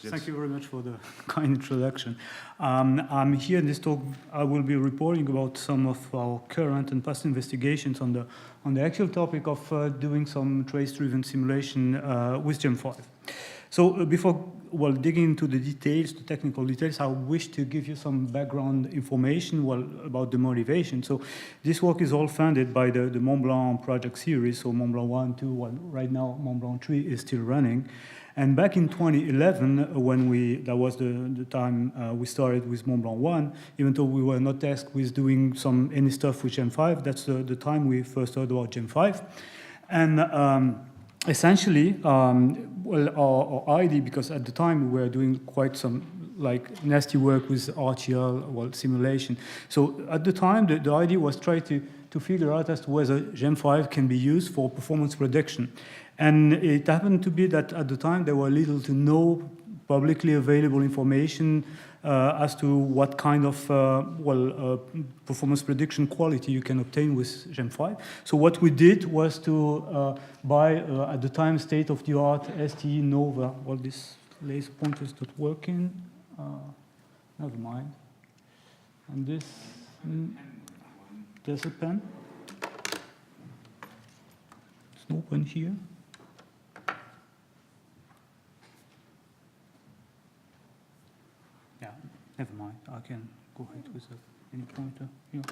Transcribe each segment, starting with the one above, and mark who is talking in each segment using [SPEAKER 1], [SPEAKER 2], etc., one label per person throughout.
[SPEAKER 1] Thank you very much for the kind introduction. I'm here in this talk. I will be reporting about some of our current and past investigations on the actual topic of doing some trace-driven simulation with gem5. So before digging into the details, the technical details, I wish to give you some background information about the motivation. So this work is all funded by the Mont Blanc project series, so Mont Blanc 1, 2, right now Mont Blanc 3 is still running. And back in 2011, when that was the time we started with Mont Blanc 1, even though we were not tasked with doing any stuff with gem5, that's the time we first heard about gem5. And essentially, our idea, because at the time we were doing quite some nasty work with RTL, simulation. So at the time, the idea was try to figure out as to whether gem5 can be used for performance prediction. And it happened to be that at the time there were little to no publicly available information as to what kind of performance prediction quality you can obtain with gem5. So what we did was to buy, at the time, state-of-the-art ST Nova. Well, this laser pointer is not working. Never mind. And this, there's a pen. It's no pen here. Never mind, I can go ahead with any pointer here.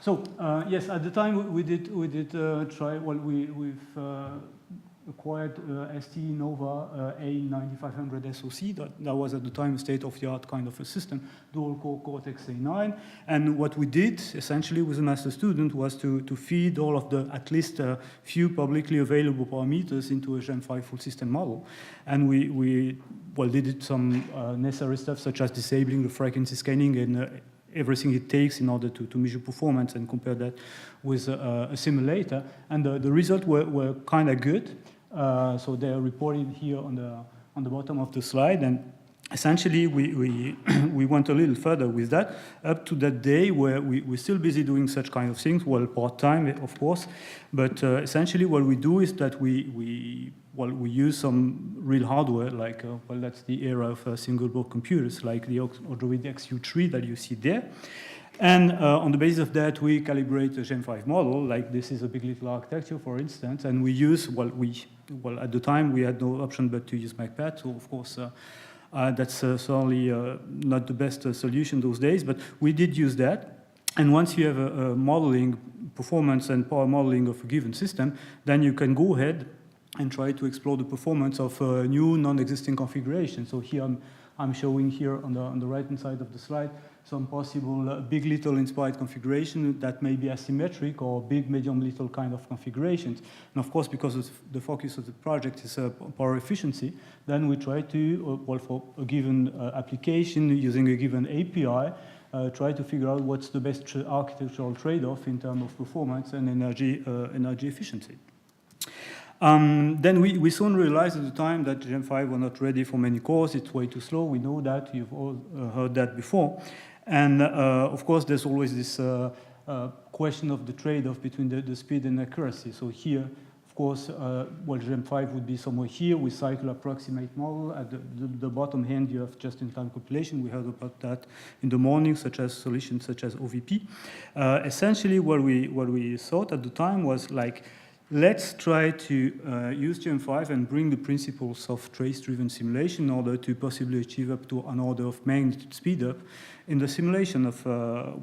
[SPEAKER 1] So yes, at the time we did try. Well, we've acquired ST Nova A9500 SoC. That was at the time a state-of-the-art kind of a system, dual-core Cortex-A9. And what we did essentially with a master student was to feed all of the at least a few publicly available parameters into a gem5 full system model. And we did some necessary stuff such as disabling the frequency scanning and everything it takes in order to measure performance and compare that with a simulator. And the results were kind of good. So they are reported here on the bottom of the slide. And essentially, we went a little further with that, up to that day where we're still busy doing such kind of things, part-time, of course. But essentially, what we do is that we use some real hardware, that's the era of single-board computers, like the Odroid XU3 that you see there. And on the basis of that, we calibrate a gem5 model, like this is a big little architecture, for instance, and we use, at the time, we had no option but to use MacPad, so of course, that's certainly not the best solution those days, but we did use that. And once you have a modeling, performance and power modeling of a given system, then you can go ahead and try to explore the performance of a new non-existing configuration. So here I'm showing here on the right-hand side of the slide some possible big little inspired configuration that may be asymmetric or big medium little kind of configurations. And of course, because the focus of the project is power efficiency, then we try to, for a given application using a given API, try to figure out what's the best architectural trade-off in terms of performance and energy efficiency. Then we soon realized at the time that gem5 were not ready for many cores. It's way too slow. We know that. You've all heard that before. And of course, there's always this question of the trade-off between the speed and accuracy. So here, of course, gem5 would be somewhere here with cycle approximate model. At the bottom hand, you have just-in-time compilation. We heard about that in the morning, solutions such as OVP. Essentially, what we thought at the time was let's try to use gem5 and bring the principles of trace-driven simulation in order to possibly achieve up to an order of magnitude speed up in the simulation of,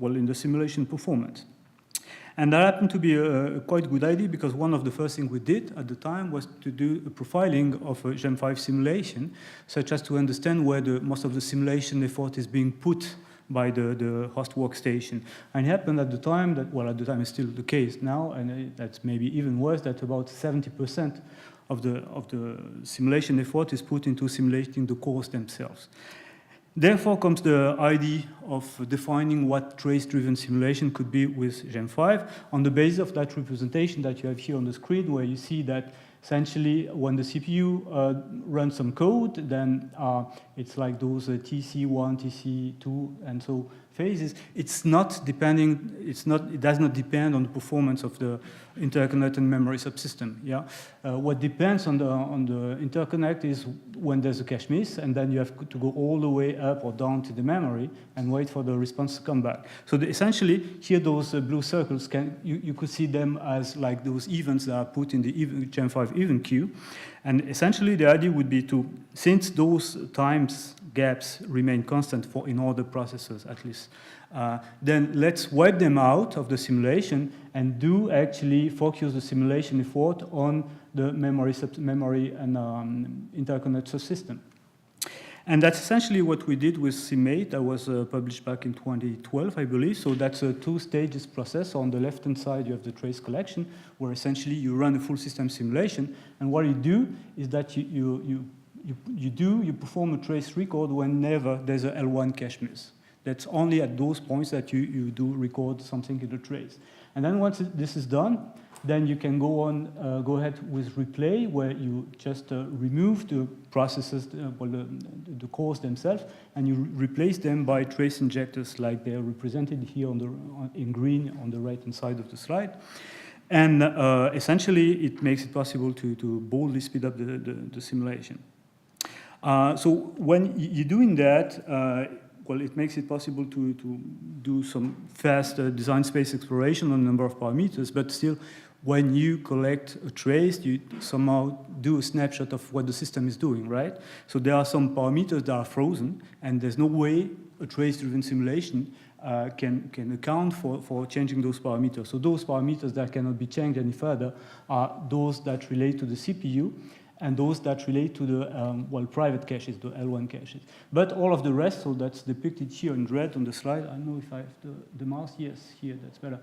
[SPEAKER 1] in the simulation performance. And that happened to be a quite good idea because one of the first things we did at the time was to do a profiling of a gem5 simulation, such as to understand where most of the simulation effort is being put by the host workstation. And it happened at the time that, at the time it's still the case now, and that's maybe even worse, that about 70% of the simulation effort is put into simulating the cores themselves. Therefore comes the idea of defining what trace-driven simulation could be with gem5 on the basis of that representation that you have here on the screen, where you see that essentially when the CPU runs some code, then it's like those TC1, TC2, and so phases, it does not depend on the performance of the interconnect and memory subsystem. Yeah, what depends on the interconnect is when there's a cache miss, and then you have to go all the way up or down to the memory and wait for the response to come back. So essentially, here those blue circles you could see them as like those events that are put in the gem5 event queue, and essentially the idea would be to, since those times gaps remain constant in all the processors at least, then let's wipe them out of the simulation and do actually focus the simulation effort on the memory and interconnect subsystem. And that's essentially what we did with SimMate. That was published back in 2012, I believe. So that's a two-stages process. On the left-hand side, you have the trace collection, where essentially you run a full system simulation. And what you do is that you perform a trace record whenever there's a L1 cache miss. That's only at those points that you do record something in the trace. And then once this is done, then you can go ahead with replay, where you just remove the processes, the cores themselves, and you replace them by trace injectors, like they're represented here in green on the right-hand side of the slide. And essentially, it makes it possible to boldly speed up the simulation. So when you're doing that, well, it makes it possible to do some fast design space exploration on a number of parameters, but still, when you collect a trace, you somehow do a snapshot of what the system is doing, right? So there are some parameters that are frozen, and there's no way a trace-driven simulation can account for changing those parameters. So those parameters that cannot be changed any further are those that relate to the CPU, and those that relate to the private caches, the L1 caches. But all of the rest, so that's depicted here in red on the slide. I don't know if I have the mouse. Yes, here, that's better.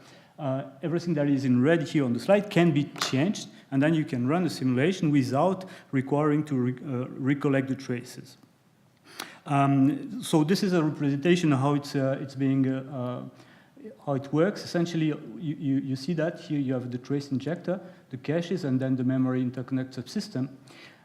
[SPEAKER 1] Everything that is in red here on the slide can be changed, and then you can run the simulation without requiring to recollect the traces. So this is a representation of how it's being how it works. Essentially, you see that here you have the trace injector, the caches, and then the memory interconnect subsystem.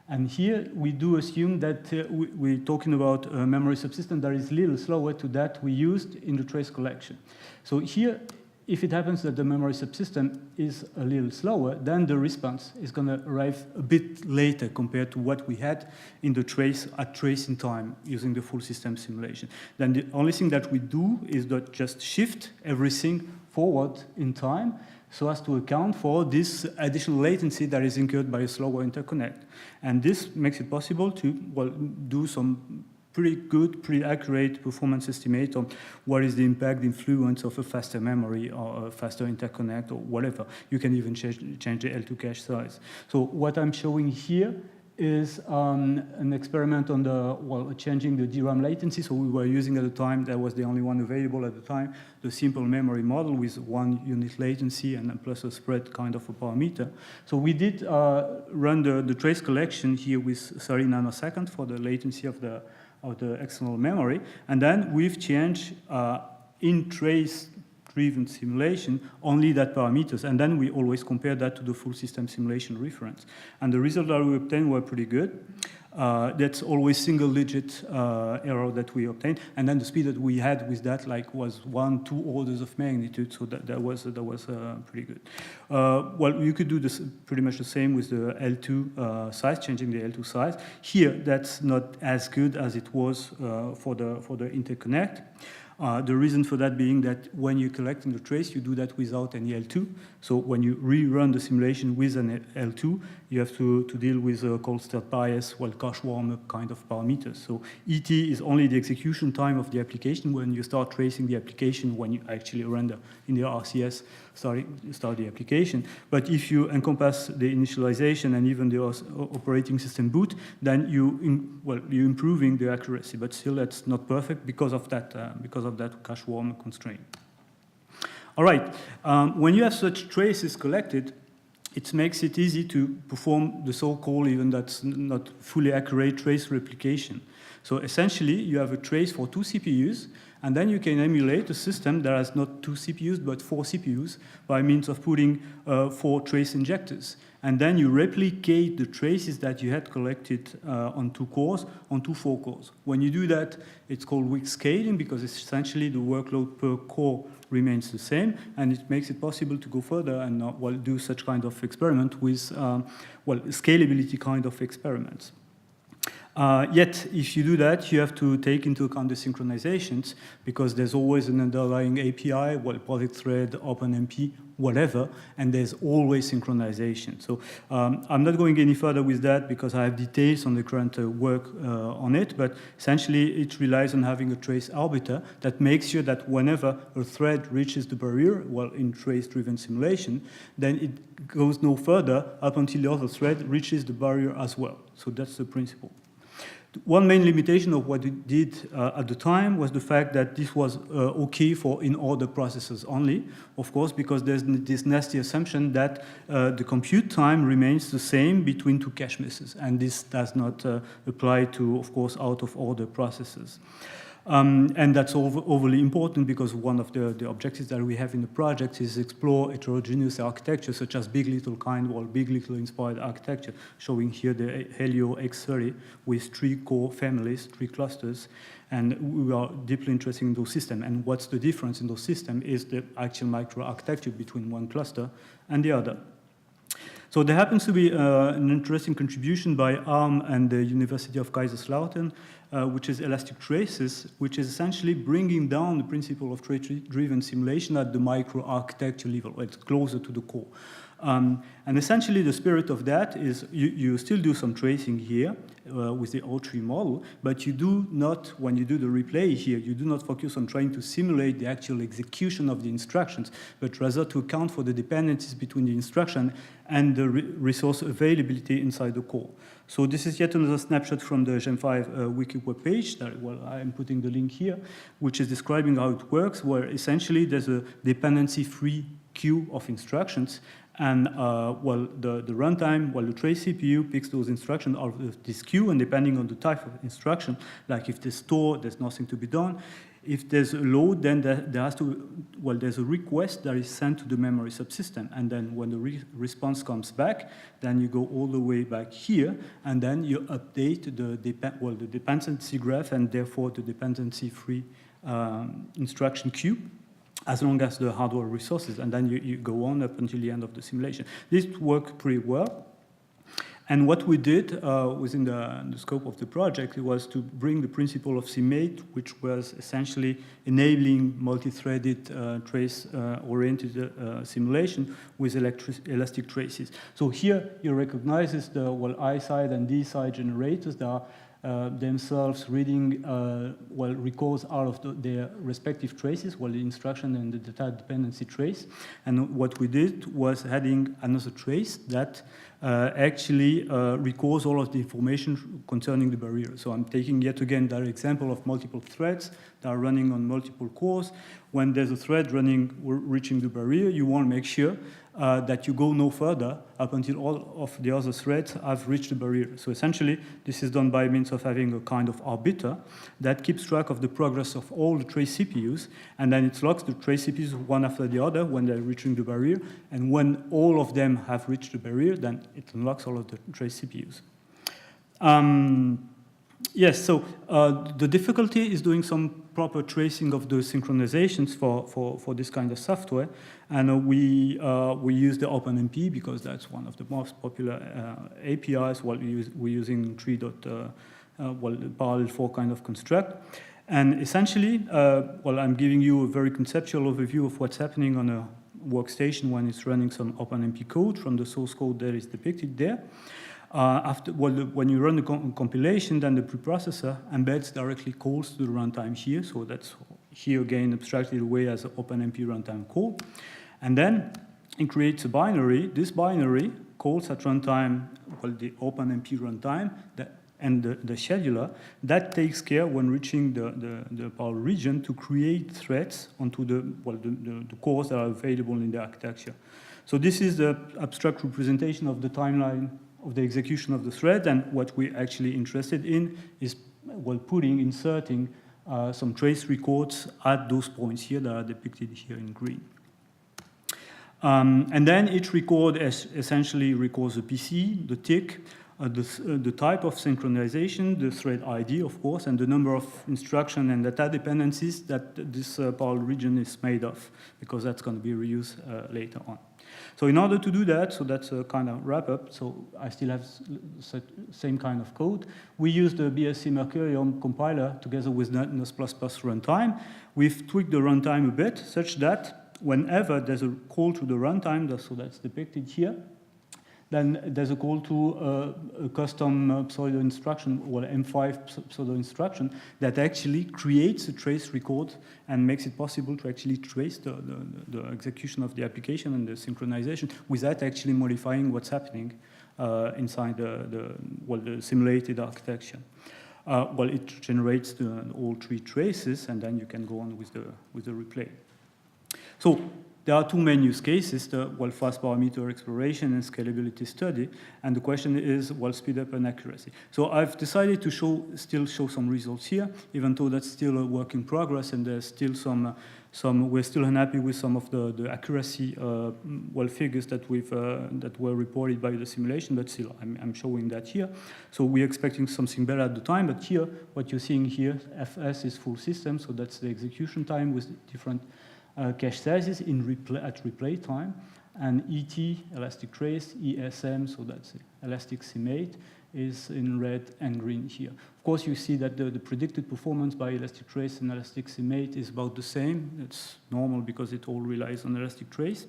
[SPEAKER 1] And here we do assume that we're talking about a memory subsystem that is a little slower to that we used in the trace collection. So here, if it happens that the memory subsystem is a little slower, then the response is going to arrive a bit later compared to what we had in the trace at tracing time using the full system simulation. Then the only thing that we do is that just shift everything forward in time so as to account for this additional latency that is incurred by a slower interconnect. And this makes it possible to, well, do some pretty good, pretty accurate performance estimate on what is the impact, the influence of a faster memory or a faster interconnect or whatever. You can even change the L2 cache size. So what I'm showing here is an experiment on changing the DRAM latency. So we were using at the time, that was the only one available at the time, the simple memory model with 1 unit latency and plus a spread kind of a parameter. So we did run the trace collection here with 30 nanoseconds for the latency of the external memory, and then we've changed in trace-driven simulation only that parameters, and then we always compare that to the full system simulation reference. And the results that we obtained were pretty good. That's always single-digit error that we obtained, and then the speed that we had with that was 1-2 orders of magnitude, so that was pretty good. Well, you could do this pretty much the same with the L2 size, changing the L2 size. Here, that's not as good as it was for the interconnect. The reason for that being that when you're collecting the trace, you do that without any L2. So when you rerun the simulation with an L2, you have to deal with a cold start bias, cache warm-up kind of parameters. So ET is only the execution time of the application when you start tracing the application, when you actually render in the RCS, start the application. But if you encompass the initialization and even the operating system boot, then you're improving the accuracy. But still, that's not perfect because of that cache warm constraint. All right, when you have such traces collected, it makes it easy to perform the so-called, even that's not fully accurate, trace replication. So essentially, you have a trace for 2 CPUs, and then you can emulate a system that has not 2 CPUs, but 4 CPUs by means of putting 4 trace injectors. and then you replicate the traces that you had collected on 2 cores onto 4 cores. When you do that, it's called weak scaling, because essentially the workload per core remains the same, and it makes it possible to go further and do such kind of experiment with scalability kind of experiments. Yet, if you do that, you have to take into account the synchronizations, because there's always an underlying API, Multithread, OpenMP, whatever, and there's always synchronization. So I'm not going any further with that because I have details on the current work on it, but essentially it relies on having a trace arbiter that makes sure that whenever a thread reaches the barrier, in Tracedriven Simulation, then it goes no further up until the other thread reaches the barrier as well. So that's the principle. One main limitation of what we did at the time was the fact that this was okay for in-order processes only, of course, because there's this nasty assumption that the compute time remains the same between 2 cache misses, and this does not apply to, of course, out-of-order processes. And that's overly important because one of the objectives that we have in the project is explore heterogeneous architecture such as big. LITTLE kind or big. LITTLE inspired architecture, showing here the Helio X30 with 3 core families, 3 clusters, and we are deeply interested in those systems. And what's the difference in those systems is the actual microarchitecture between one cluster and the other. So there happens to be an interesting contribution by ARM and the University of Kaiserslautern, which is elastic traces, which is essentially bringing down the principle of trace-driven simulation at the microarchitecture level, where it's closer to the core. And essentially the spirit of that is you still do some tracing here with the O3 model, but you do not, when you do the replay here, you do not focus on trying to simulate the actual execution of the instructions, but rather to account for the dependencies between the instruction and the resource availability inside the core. So this is yet another snapshot from the gem5 wiki webpage that, I'm putting the link here, which is describing how it works, where essentially there's a dependency-free queue of instructions. And the runtime, the trace CPU picks those instructions out of this queue, and depending on the type of instruction, like if there's store, there's nothing to be done. If there's a load, then there's a request that is sent to the memory subsystem, and then when the response comes back, then you go all the way back here, and then you update the dependency graph, and therefore the dependency-free instruction queue, as long as the hardware resources, and then you go on up until the end of the simulation. This worked pretty well. And what we did within the scope of the project was to bring the principle of CMate, which was essentially enabling multi-threaded trace-oriented simulation with elastic traces. So here you recognize the I-side and D-side generators that are themselves reading records out of their respective traces, the instruction and the data dependency trace. And what we did was adding another trace that actually records all of the information concerning the barrier. So I'm taking yet again that example of multiple threads that are running on multiple cores. When there's a thread reaching the barrier, you want to make sure that you go no further up until all of the other threads have reached the barrier. So essentially, this is done by means of having a kind of arbiter that keeps track of the progress of all the trace CPUs, and then it locks the trace CPUs one after the other when they're reaching the barrier, and when all of them have reached the barrier, then it unlocks all of the trace CPUs. Yes, so the difficulty is doing some proper tracing of the synchronizations for this kind of software, and we use the OpenMP because that's one of the most popular APIs. We're using 3. Parallel 4 kind of construct, and essentially, I'm giving you a very conceptual overview of what's happening on a workstation when it's running some OpenMP code from the source code that is depicted there. When you run the compilation, then the preprocessor embeds directly calls to the runtime here. So that's here again abstracted away as an OpenMP runtime call. And then it creates a binary. This binary calls at runtime, the OpenMP runtime, and the scheduler. That takes care when reaching the power region to create threads onto the cores that are available in the architecture. So this is the abstract representation of the timeline of the execution of the thread, and what we're actually interested in is inserting some trace records at those points here that are depicted here in green. And then each record essentially records the PC, the tick, the type of synchronization, the thread ID, of course, and the number of instruction and data dependencies that this parallel region is made of, because that's going to be reused later on. So in order to do that, so that's a kind of wrap-up, so I still have same kind of code. We use the BSC Mercurium compiler together with NUS++ runtime. We've tweaked the runtime a bit, such that whenever there's a call to the runtime, so that's depicted here, then there's a call to a custom pseudo instruction, or M5 pseudo instruction, that actually creates a trace record and makes it possible to actually trace the execution of the application and the synchronization without actually modifying what's happening inside the simulated architecture. Well, it generates all three traces, and then you can go on with the replay. So there are two main use cases, fast parameter exploration and scalability study. And the question is, speed up and accuracy. So I've decided to still show some results here, even though that's still a work in progress, and there's still we're still unhappy with some of the accuracy, figures that that were reported by the simulation, but still, I'm showing that here. So we're expecting something better at the time, but here, what you're seeing here, FS is full system, so that's the execution time with different cache sizes at replay time, and ET, elastic trace, ESM, so that's elastic estimate, is in red and green here. Of course, you see that the predicted performance by elastic trace and elastic estimate is about the same. It's normal because it all relies on elastic trace.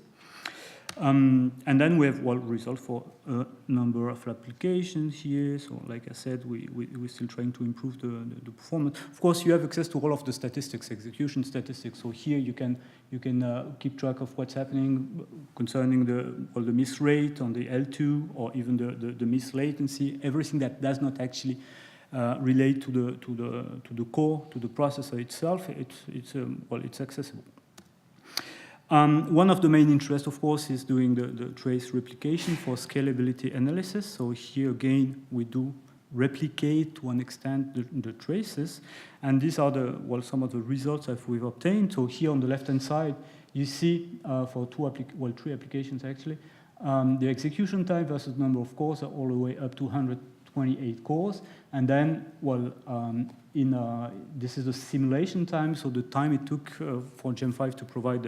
[SPEAKER 1] And then we have result for a number of applications here. So like I said, we're still trying to improve the performance. Of course, you have access to all of the statistics, execution statistics. So here you can keep track of what's happening concerning the miss rate on the L2, or even the miss latency, everything that does not actually relate to the core, to the processor itself. It's accessible. One of the main interests, of course, is doing the trace replication for scalability analysis. So here again, we do replicate to an extent the traces, and these are some of the results that we've obtained. So here on the left-hand side, you see for three applications actually, the execution time versus number of cores are all the way up to 128 cores, and then this is the simulation time, so the time it took for gem5 to provide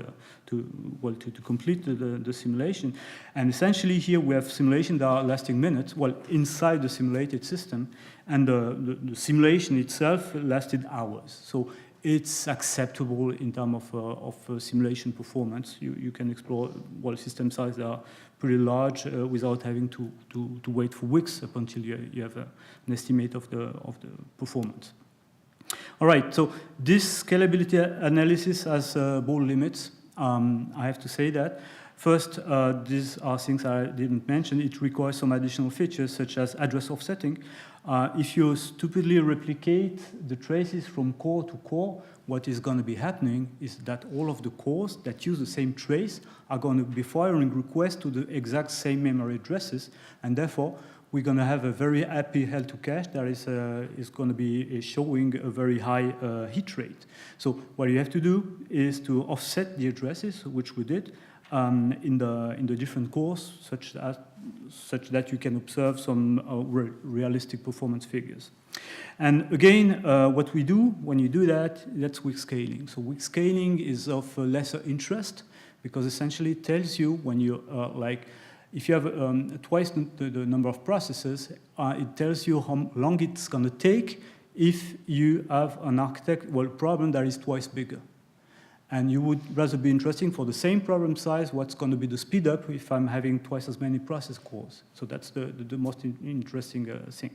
[SPEAKER 1] to complete the simulation. And essentially here we have simulation that are lasting minutes, inside the simulated system, and the simulation itself lasted hours. So it's acceptable in terms of simulation performance. You can explore system size that are pretty large without having to wait for weeks up until you have an estimate of the performance. All right, so this scalability analysis has bold limits. I have to say that. First, these are things I didn't mention. It requires some additional features, such as address offsetting. If you stupidly replicate the traces from core to core, what is going to be happening is that all of the cores that use the same trace are going to be firing requests to the exact same memory addresses, and therefore, we're going to have a very happy L2 that is going to be showing a very high hit rate. So what you have to do is to offset the addresses, which we did, in the different cores, such that you can observe some realistic performance figures. And again, what we do when you do that, that's weak scaling. So weak scaling is of lesser interest, because essentially it tells you when you if you have twice the number of processes, it tells you how long it's going to take if you have an problem that is twice bigger. And you would rather be interested for the same problem size, what's going to be the speed up if I'm having twice as many process cores. So that's the most interesting thing.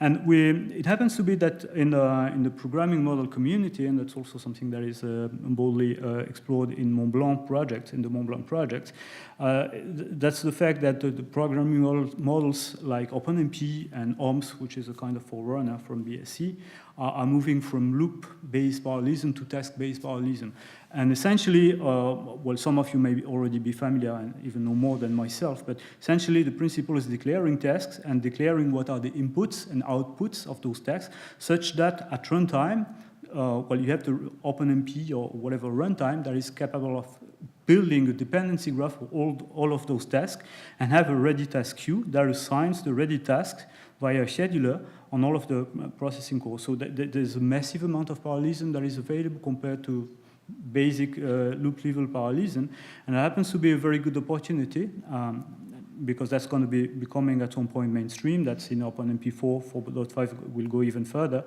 [SPEAKER 1] And it happens to be that in the programming model community, and that's also something that is boldly explored in Mont Blanc project, in the Mont Blanc project, that's the fact that the programming models like OpenMP and OMS, which is a kind of forerunner from BSC, are moving from loop-based parallelism to task-based parallelism. And essentially, some of you may already be familiar and even know more than myself, but essentially the principle is declaring tasks and declaring what are the inputs and outputs of those tasks, such that at runtime, you have the OpenMP or whatever runtime that is capable of building a dependency graph for all of those tasks and have a ready task queue that assigns the ready tasks via a scheduler on all of the processing cores. So there's a massive amount of parallelism that is available compared to basic loop level parallelism, and it happens to be a very good opportunity because that's going to be becoming at some point mainstream. That's in OpenMP 4.5 will go even further.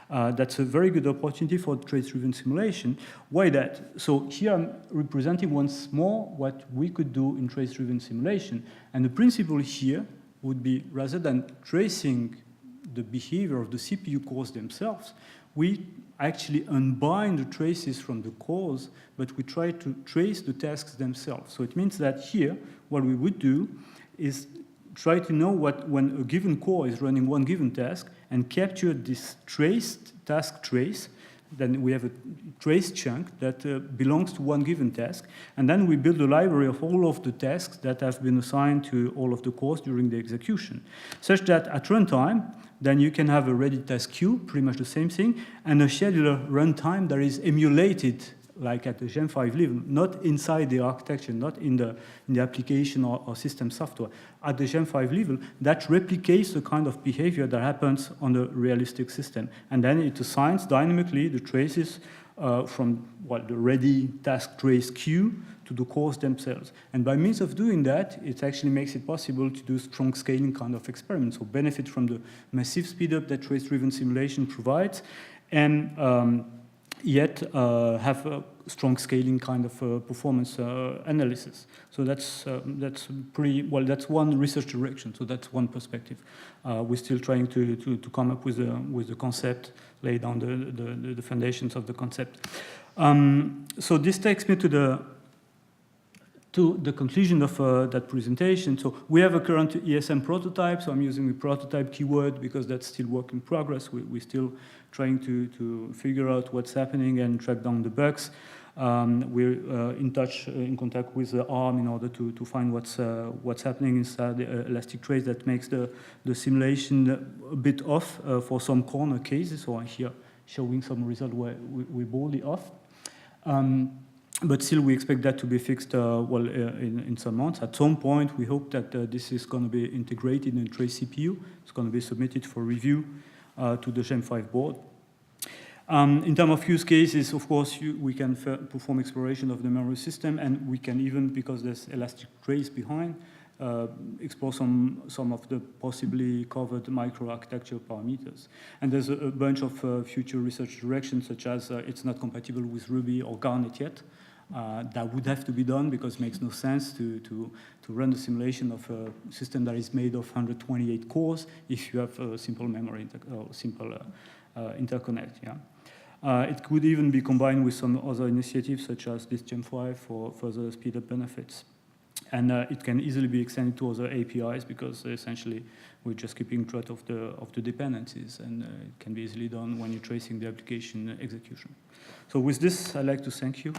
[SPEAKER 1] That's a very good opportunity for trace-driven simulation. Why that? So here I'm representing once more what we could do in trace-driven simulation. And the principle here would be, rather than tracing the behavior of the CPU cores themselves, we actually unbind the traces from the cores, but we try to trace the tasks themselves. So it means that here, what we would do is try to know when a given core is running one given task and capture this traced task trace. Then we have a trace chunk that belongs to one given task. And then we build a library of all of the tasks that have been assigned to all of the cores during the execution, such that at runtime, then you can have a ready task queue, pretty much the same thing, and a scheduler runtime that is emulated like at the gem5 level, not inside the architecture, not in the application or system software. At the gem5 level, that replicates the kind of behavior that happens on the realistic system. And then it assigns dynamically the traces from the ready task trace queue to the cores themselves. And by means of doing that, it actually makes it possible to do strong scaling kind of experiments, so benefit from the massive speedup that trace-driven simulation provides, and yet have a strong scaling kind of performance analysis. So that's pretty well. That's one research direction. So that's one perspective. We're still trying to come up with the concept, lay down the foundations of the concept. So this takes me to the conclusion of that presentation. So we have a current ESM prototype, so I'm using the prototype keyword because that's still work in progress. We're still trying to figure out what's happening and track down the bugs. We're in contact with the ARM in order to find what's happening inside the elastic trace that makes the simulation a bit off for some corner cases. So here showing some result where we're boldly off. But still, we expect that to be fixed in some months. At some point, we hope that this is going to be integrated in Trace CPU. It's going to be submitted for review to the gem5 board. In terms of use cases, of course, we can perform exploration of the memory system, and we can even, because there's elastic trace behind, explore some of the possibly covered microarchitecture parameters. And there's a bunch of future research directions, such as it's not compatible with Ruby or Garnet yet. That would have to be done because it makes no sense to run the simulation of a system that is made of 128 cores if you have a simple memory or simple interconnect. Yeah. It could even be combined with some other initiatives such as this gem5 for further speed up benefits. And it can easily be extended to other APIs because essentially we're just keeping track of the dependencies, and it can be easily done when you're tracing the application execution. So with this, I'd like to thank you.